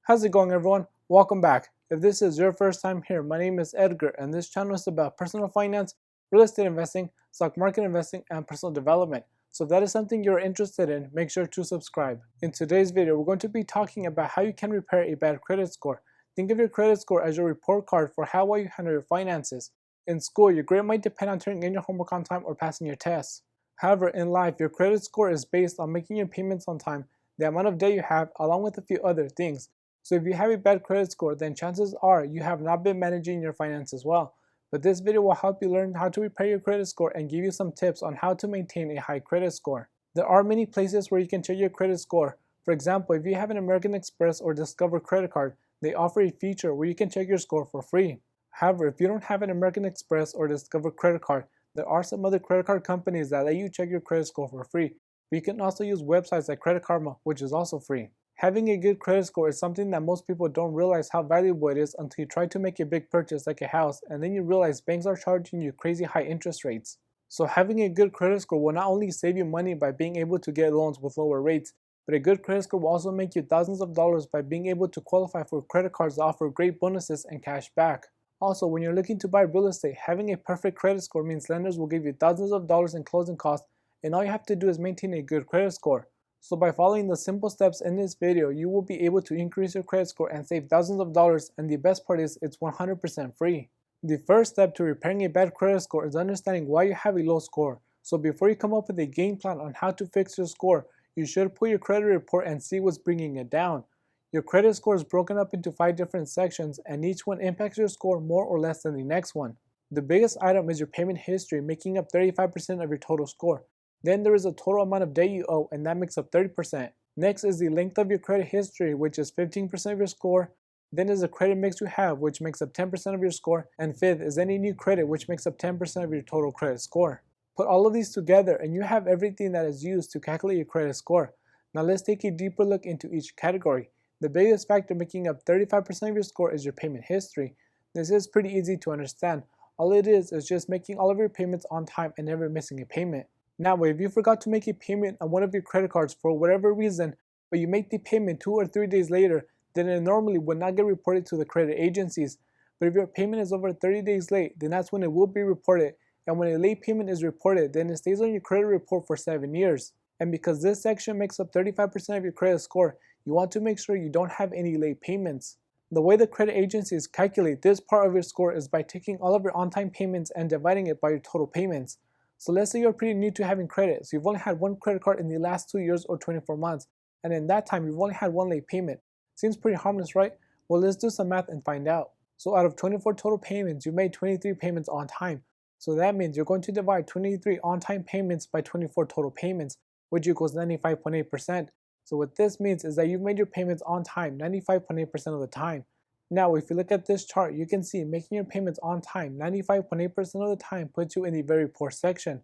How's it going, everyone? Welcome back. If this is your first time here, my name is Edgar and this channel is about personal finance, real estate investing, stock market investing, and personal development. So if that is something you're interested in, make sure to subscribe. In today's video, we're going to be talking about how you can repair a bad credit score. Think of your credit score as your report card for how well you handle your finances. In school, your grade might depend on turning in your homework on time or passing your tests. However, in life, your credit score is based on making your payments on time, the amount of debt you have, along with a few other things. So if you have a bad credit score, then chances are you have not been managing your finances well. But this video will help you learn how to repair your credit score and give you some tips on how to maintain a high credit score. There are many places where you can check your credit score. For example, if you have an American Express or Discover credit card, they offer a feature where you can check your score for free. However, if you don't have an American Express or Discover credit card, there are some other credit card companies that let you check your credit score for free. But you can also use websites like Credit Karma, which is also free. Having a good credit score is something that most people don't realize how valuable it is until you try to make a big purchase like a house, and then you realize banks are charging you crazy high interest rates. So having a good credit score will not only save you money by being able to get loans with lower rates, but a good credit score will also make you thousands of dollars by being able to qualify for credit cards that offer great bonuses and cash back. Also, when you're looking to buy real estate, having a perfect credit score means lenders will give you thousands of dollars in closing costs, and all you have to do is maintain a good credit score. So by following the simple steps in this video, you will be able to increase your credit score and save thousands of dollars, and the best part is it's 100% free. The first step to repairing a bad credit score is understanding why you have a low score. So before you come up with a game plan on how to fix your score, you should pull your credit report and see what's bringing it down. Your credit score is broken up into 5 different sections, and each one impacts your score more or less than the next one. The biggest item is your payment history, making up 35% of your total score. Then there is a total amount of debt you owe, and that makes up 30%. Next is the length of your credit history, which is 15% of your score. Then is the credit mix you have, which makes up 10% of your score. And fifth is any new credit, which makes up 10% of your total credit score. Put all of these together and you have everything that is used to calculate your credit score. Now let's take a deeper look into each category. The biggest factor making up 35% of your score is your payment history. This is pretty easy to understand. All it is just making all of your payments on time and never missing a payment. Now, if you forgot to make a payment on one of your credit cards for whatever reason, but you make the payment 2 or 3 days later, then it normally would not get reported to the credit agencies. But if your payment is over 30 days late, then that's when it will be reported. And when a late payment is reported, then it stays on your credit report for 7 years. And because this section makes up 35% of your credit score, you want to make sure you don't have any late payments. The way the credit agencies calculate this part of your score is by taking all of your on-time payments and dividing it by your total payments. So let's say you're pretty new to having credit, so you've only had one credit card in the last 2 years or 24 months, and in that time you've only had one late payment. Seems pretty harmless, right? Well, let's do some math and find out. So out of 24 total payments, you made 23 payments on time. So that means you're going to divide 23 on-time payments by 24 total payments, which equals 95.8%. So what this means is that you've made your payments on time 95.8% of the time. Now, if you look at this chart, you can see making your payments on time 95.8% of the time puts you in the very poor section.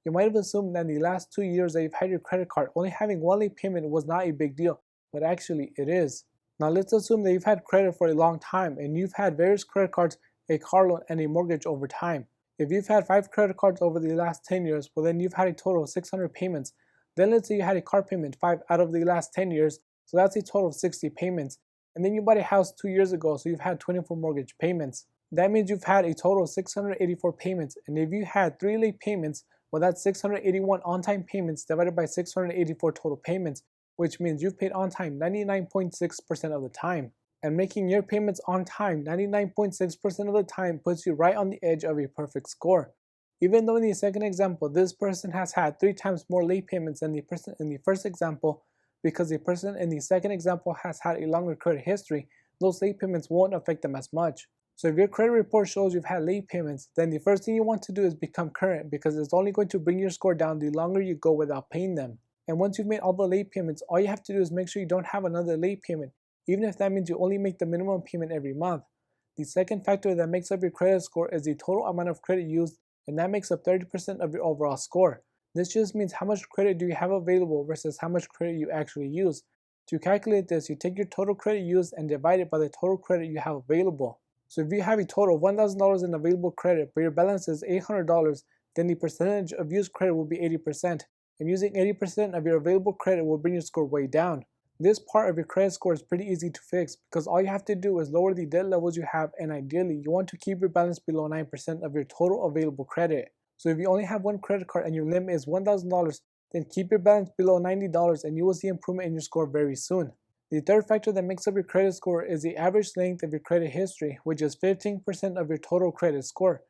You might have assumed that in the last 2 years that you've had your credit card, only having one late payment was not a big deal, but actually it is. Now let's assume that you've had credit for a long time and you've had various credit cards, a car loan, and a mortgage over time. If you've had 5 credit cards over the last 10 years, well then you've had a total of 600 payments. Then let's say you had a car payment 5 out of the last 10 years, so that's a total of 60 payments. And then you bought a house 2 years ago, so you've had 24 mortgage payments. That means you've had a total of 684 payments, and if you had 3 late payments, well that's 681 on-time payments divided by 684 total payments, which means you've paid on time 99.6% of the time. And making your payments on time 99.6% of the time puts you right on the edge of a perfect score. Even though in the second example, this person has had 3 times more late payments than the person in the first example, because the person in the second example has had a longer credit history, those late payments won't affect them as much. So if your credit report shows you've had late payments, then the first thing you want to do is become current, because it's only going to bring your score down the longer you go without paying them. And once you've made all the late payments, all you have to do is make sure you don't have another late payment, even if that means you only make the minimum payment every month. The second factor that makes up your credit score is the total amount of credit used, and that makes up 30% of your overall score. This just means how much credit do you have available versus how much credit you actually use. To calculate this, you take your total credit used and divide it by the total credit you have available. So if you have a total of $1,000 in available credit, but your balance is $800, then the percentage of used credit will be 80%, and using 80% of your available credit will bring your score way down. This part of your credit score is pretty easy to fix because all you have to do is lower the debt levels you have, and ideally you want to keep your balance below 9% of your total available credit. So if you only have one credit card and your limit is $1,000, then keep your balance below $90 and you will see improvement in your score very soon. The third factor that makes up your credit score is the average length of your credit history, which is 15% of your total credit score.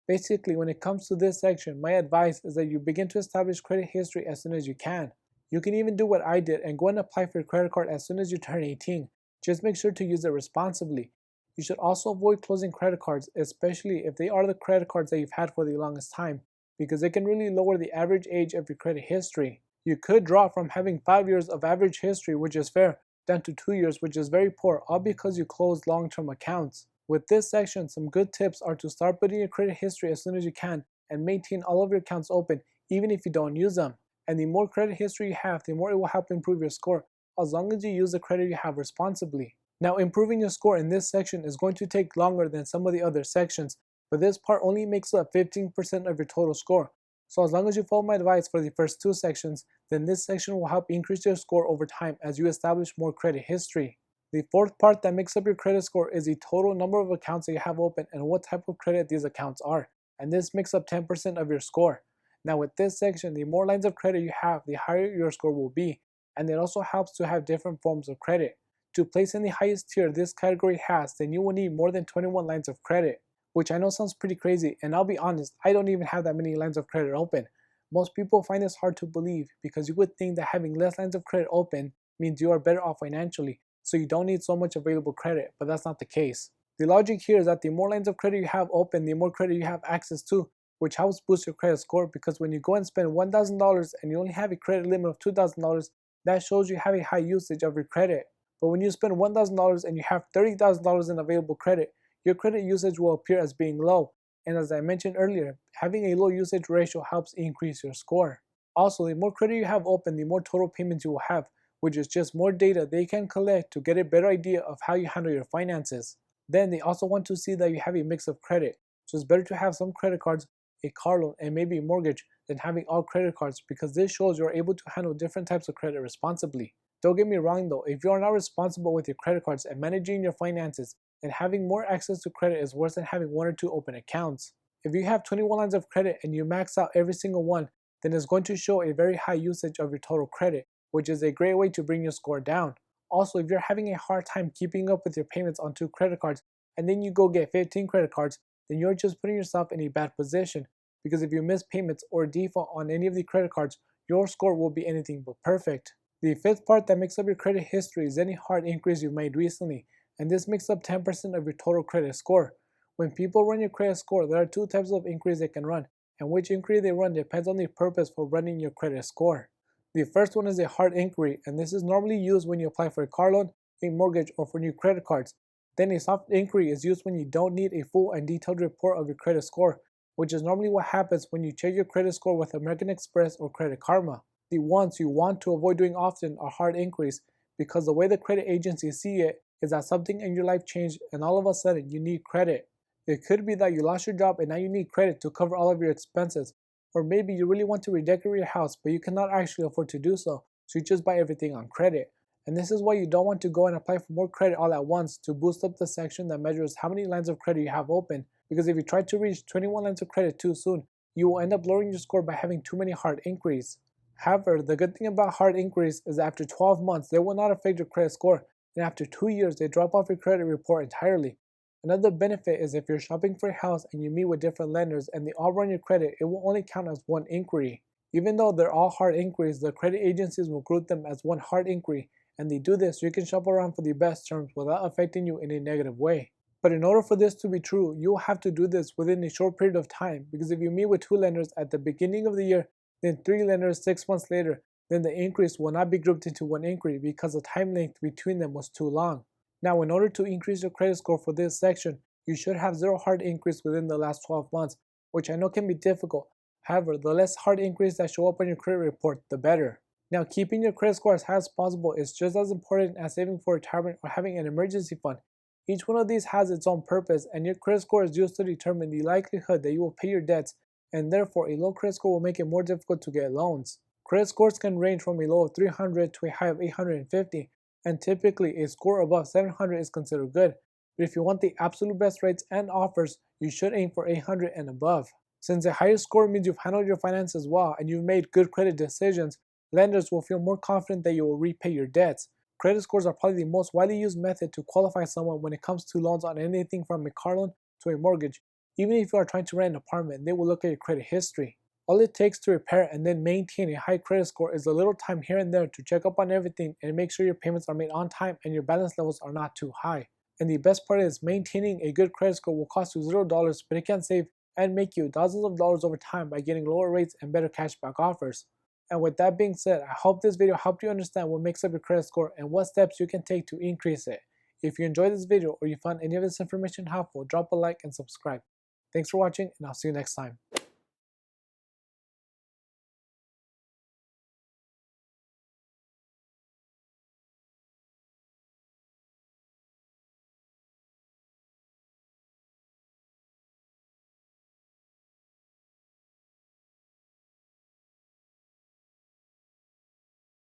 Basically, when it comes to this section, my advice is that you begin to establish credit history as soon as you can. You can even do what I did and go and apply for your credit card as soon as you turn 18. Just make sure to use it responsibly. You should also avoid closing credit cards, especially if they are the credit cards that you've had for the longest time, because it can really lower the average age of your credit history. You could drop from having 5 years of average history, which is fair, down to 2 years, which is very poor, all because you closed long-term accounts. With this section, some good tips are to start building your credit history as soon as you can and maintain all of your accounts open, even if you don't use them. And the more credit history you have, the more it will help improve your score, as long as you use the credit you have responsibly. Now, improving your score in this section is going to take longer than some of the other sections, but this part only makes up 15% of your total score. So as long as you follow my advice for the first two sections, then this section will help increase your score over time as you establish more credit history. The fourth part that makes up your credit score is the total number of accounts that you have open and what type of credit these accounts are, and this makes up 10% of your score. Now with this section, the more lines of credit you have, the higher your score will be, and it also helps to have different forms of credit. To place in the highest tier this category has, then you will need more than 21 lines of credit, which I know sounds pretty crazy, and I'll be honest, I don't even have that many lines of credit open. Most people find this hard to believe because you would think that having less lines of credit open means you are better off financially, so you don't need so much available credit, but that's not the case. The logic here is that the more lines of credit you have open, the more credit you have access to, which helps boost your credit score, because when you go and spend $1,000 and you only have a credit limit of $2,000, that shows you have a high usage of your credit. But when you spend $1,000 and you have $30,000 in available credit, your credit usage will appear as being low. And as I mentioned earlier, having a low usage ratio helps increase your score. Also, the more credit you have open, the more total payments you will have, which is just more data they can collect to get a better idea of how you handle your finances. Then they also want to see that you have a mix of credit, so it's better to have some credit cards, a car loan, and maybe a mortgage than having all credit cards, because this shows you're able to handle different types of credit responsibly. Don't get me wrong though, if you are not responsible with your credit cards and managing your finances, then having more access to credit is worse than having one or two open accounts. If you have 21 lines of credit and you max out every single one, then it's going to show a very high usage of your total credit, which is a great way to bring your score down. Also, if you're having a hard time keeping up with your payments on 2 credit cards and then you go get 15 credit cards, then you're just putting yourself in a bad position, because if you miss payments or default on any of the credit cards, your score will be anything but perfect. The fifth part that makes up your credit history is any hard inquiries you've made recently, and this makes up 10% of your total credit score. When people run your credit score, there are two types of inquiries they can run, and which inquiry they run depends on the purpose for running your credit score. The first one is a hard inquiry, and this is normally used when you apply for a car loan, a mortgage, or for new credit cards. Then a soft inquiry is used when you don't need a full and detailed report of your credit score, which is normally what happens when you check your credit score with American Express or Credit Karma. The ones you want to avoid doing often are hard inquiries, because the way the credit agencies see it is that something in your life changed and all of a sudden you need credit. It could be that you lost your job and now you need credit to cover all of your expenses, or maybe you really want to redecorate your house but you cannot actually afford to do so, so you just buy everything on credit. And this is why you don't want to go and apply for more credit all at once to boost up the section that measures how many lines of credit you have open, because if you try to reach 21 lines of credit too soon, you will end up lowering your score by having too many hard inquiries. However, the good thing about hard inquiries is that after 12 months, they will not affect your credit score, and after 2 years, they drop off your credit report entirely. Another benefit is if you're shopping for a house and you meet with different lenders and they all run your credit, it will only count as one inquiry. Even though they're all hard inquiries, the credit agencies will group them as one hard inquiry, and they do this so you can shop around for the best terms without affecting you in a negative way. But in order for this to be true, you will have to do this within a short period of time, because if you meet with 2 lenders at the beginning of the year, then 3 lenders 6 months later, then the inquiries will not be grouped into one inquiry because the time length between them was too long. Now, in order to increase your credit score for this section, you should have 0 hard inquiries within the last 12 months, which I know can be difficult. However, the less hard inquiries that show up on your credit report, the better. Now, keeping your credit score as high as possible is just as important as saving for retirement or having an emergency fund. Each one of these has its own purpose, and your credit score is used to determine the likelihood that you will pay your debts, and therefore a low credit score will make it more difficult to get loans. Credit scores can range from a low of 300 to a high of 850, and typically a score above 700 is considered good. But if you want the absolute best rates and offers, you should aim for 800 and above. Since a higher score means you've handled your finances well and you've made good credit decisions, lenders will feel more confident that you will repay your debts. Credit scores are probably the most widely used method to qualify someone when it comes to loans on anything from a car loan to a mortgage. Even if you are trying to rent an apartment, they will look at your credit history. All it takes to repair and then maintain a high credit score is a little time here and there to check up on everything and make sure your payments are made on time and your balance levels are not too high. And the best part is, maintaining a good credit score will cost you $0, but it can save and make you thousands of dollars over time by getting lower rates and better cashback offers. And with that being said, I hope this video helped you understand what makes up your credit score and what steps you can take to increase it. If you enjoyed this video or you found any of this information helpful, drop a like and subscribe. Thanks for watching, and I'll see you next time.